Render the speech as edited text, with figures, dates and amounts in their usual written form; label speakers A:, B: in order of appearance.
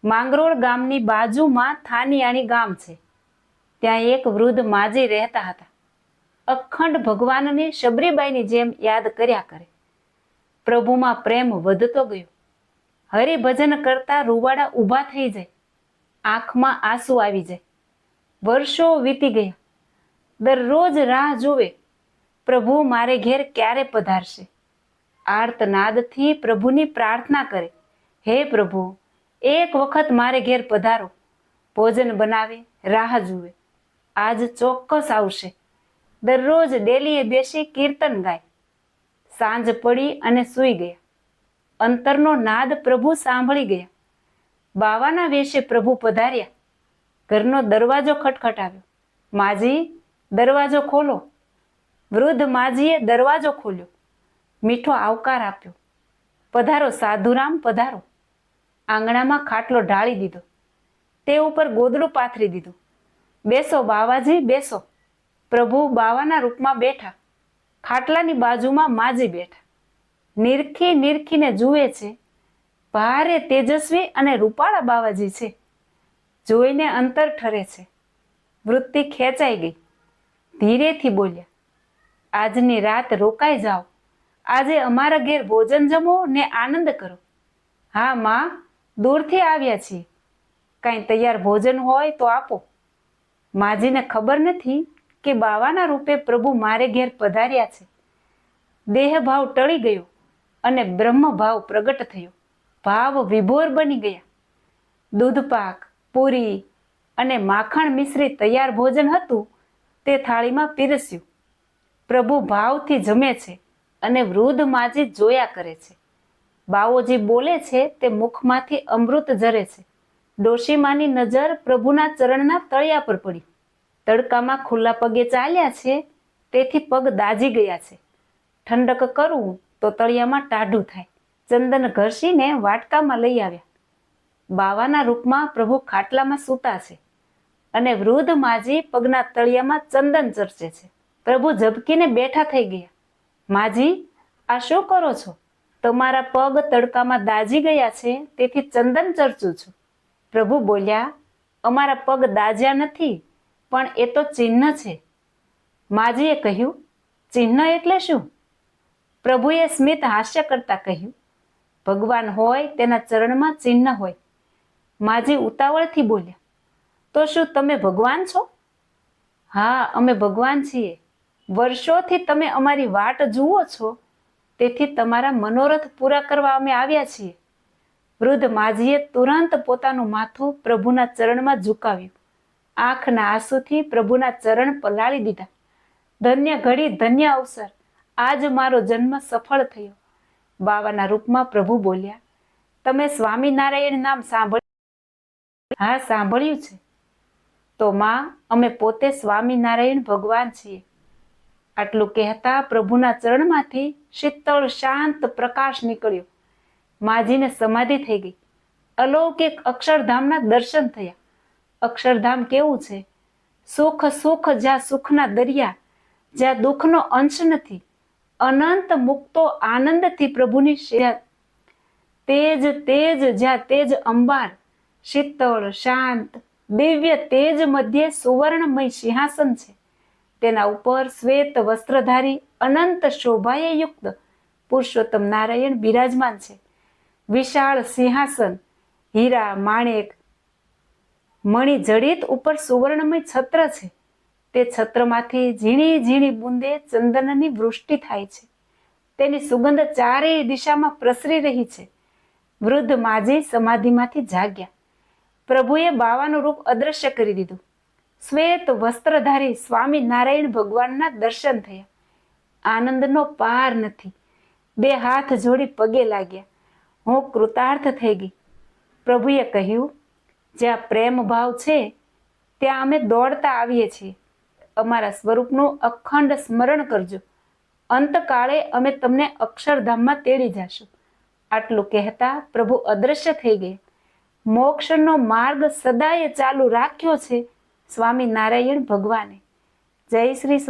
A: માંગરોળ ગામની બાજુમાં થાનિયાણી ગામ છે. ત્યાં એક વૃદ્ધ માજી રહેતા હતા. અખંડ ભગવાનને શબરીબાઈની જેમ યાદ કર્યા કરે. પ્રભુમાં પ્રેમ વધતો ગયો. હરિભજન કરતા રૂવાડા ઊભા થઈ જાય, આંખમાં આંસુ આવી જાય. વર્ષો વીતી ગયા. દરરોજ રાહ જોવે, પ્રભુ મારે ઘેર ક્યારે પધારશે. આર્તનાદથી પ્રભુની પ્રાર્થના કરે, હે પ્રભુ, એક વખત મારે ઘેર પધારો. ભોજન બનાવે, રાહ જુએ, આજ ચોક્કસ આવશે. દરરોજ ડેલીએ બેસી કીર્તન ગાય. સાંજ પડી અને સૂઈ ગયા. અંતરનો નાદ પ્રભુ સાંભળી ગયા. બાવાના વેશે પ્રભુ પધાર્યા. ઘરનો દરવાજો ખટખટાવ્યો. માજી, દરવાજો ખોલો. વૃદ્ધ માજીએ દરવાજો ખોલ્યો. મીઠો આવકાર આપ્યો. પધારો સાધુરામ, પધારો. આંગણામાં ખાટલો ઢાળી દીધો. તે ઉપર ગોદડું પાથરી દીધું. બેસો બાવાજી, બેસો. પ્રભુ બાવાના રૂપમાં બેઠા. ખાટલાની બાજુમાં માજી બેઠા. નિરખી નિરખીને જુએ છે. ભારે તેજસ્વી અને રૂપાળા બાવાજી છે. જોઈને અંતર ઠરે છે. વૃત્તિ ખેંચાઈ ગઈ. ધીરેથી બોલ્યા, આજની રાત રોકાઈ જાઓ. આજે અમારા ઘેર ભોજન જમો ને આનંદ કરો. હા માં, દૂરથી આવ્યા છીએ. કાંઈ તૈયાર ભોજન હોય તો આપો. માજીને ખબર નથી કે બાવાના રૂપે પ્રભુ મારે ઘેર પધાર્યા છે. દેહ ભાવ ટળી ગયો અને બ્રહ્મ ભાવ પ્રગટ થયો. ભાવ વિભોર બની ગયા. દૂધપાક, પૂરી અને માખણ મિશ્રિત તૈયાર ભોજન હતું તે થાળીમાં પીરસ્યું. પ્રભુ ભાવથી જમે છે અને વૃદ્ધ માજી જોયા કરે છે. બાવોજી બોલે છે તે મુખમાંથી અમૃત ઝરે છે. ડોશીમાની નજર પ્રભુના ચરણના તળિયા પર પડી. તડકામાં ખુલ્લા પગે ચાલ્યા છે તેથી પગ દાજી ગયા છે. ઠંડક કરવું તો તળિયામાં ટાઢું થાય. ચંદન ઘસીને વાટકામાં લઈ આવ્યા. બાવાના રૂપમાં પ્રભુ ખાટલામાં સૂતા છે અને વૃદ્ધ માજી પગના તળિયામાં ચંદન ચર્ચે છે. પ્રભુ ઝબકીને બેઠા થઈ ગયા. માજી, આ શું કરો છો? તમારા પગ તડકામાં દાજી ગયા છે તેથી ચંદન ચર્ચું છું. પ્રભુ બોલ્યા, અમારા પગ દાજ્યા નથી, પણ એ તો ચિહ્ન છે. માજીએ કહ્યું, ચિહ્ન એટલે શું? પ્રભુએ સ્મિત હાસ્ય કરતા કહ્યું, ભગવાન હોય તેના ચરણમાં ચિહ્ન હોય. માજી ઉતાવળથી બોલ્યા, તો શું તમે ભગવાન છો? હા, અમે ભગવાન છીએ. વર્ષોથી તમે અમારી વાટ જુઓ છો, તેથી તમારા મનોરથ પૂરા કરવા અમે આવ્યા છીએ. વૃદ્ધ માજીએ તુરંત પોતાનું માથું પ્રભુના ચરણમાં ઝુકાવ્યું. આંખના આંસુથી પ્રભુના ચરણ પલાળી દીધા. ધન્ય ઘડી, ધન્ય અવસર. આજ મારો જન્મ સફળ થયો. બાવાના રૂપમાં પ્રભુ બોલ્યા, તમે સ્વામિનારાયણ નામ સાંભળ્યું? હા, સાંભળ્યું છે. તો માં, અમે પોતે સ્વામિનારાયણ ભગવાન છીએ. આટલું કહેતા પ્રભુના ચરણમાંથી શીતળ શાંત પ્રકાશ નીકળ્યો. માજીને સમાધિ થઈ ગઈ. અલૌકિક અક્ષરધામના દર્શન થયા. અક્ષરધામ કેવું છે? સુખ સુખ, જ્યાં સુખના દરિયા, જ્યાં દુઃખનો અંશ નથી. અનંત મુક્તો આનંદથી પ્રભુની સેવા. તેજ તેજ, જ્યાં તેજ અંબાર. શીતળ શાંત દિવ્ય તેજ મધ્યે સુવર્ણમય સિંહાસન છે. તેના ઉપર શ્વેત વસ્ત્રધારી અનંત શોભાએ યુક્ત પુરુષોત્તમ નારાયણ બિરાજમાન છે. વિશાળ સિંહાસન, હીરા માણેક મણિ જડિત ઉપર સુવર્ણમય છત્ર છે. તે છત્રમાંથી ઝીણી ઝીણી બુંદે ચંદનની વૃષ્ટિ થાય છે. તેની સુગંધ ચારેય દિશામાં પ્રસરી રહી છે. વૃદ્ધ માજી સમાધિમાંથી જાગ્યા. પ્રભુએ બાવાનું રૂપ અદ્રશ્ય કરી દીધું. શ્વેત વસ્ત્રધારી સ્વામી નારાયણ ભગવાનના દર્શન થયા. આનંદનો પાર નથી. બે હાથ જોડી પગે લાગ્યા. હું કૃતાર્થ થઈ ગઈ. પ્રભુએ કહ્યું, જ્યાં પ્રેમ ભાવ છે ત્યાં અમે દોડતા આવીએ છીએ. અમારા સ્વરૂપનું અખંડ સ્મરણ કરજો. અંતકાળે અમે તમને અક્ષરધામમાં તેડી જશું. આટલું કહેતા પ્રભુ અદ્રશ્ય થઈ ગયા. મોક્ષનો માર્ગ સદાય ચાલુ રાખ્યો છે સ્વામી નારાયણ ભગવાને. જય શ્રી સ્વામી.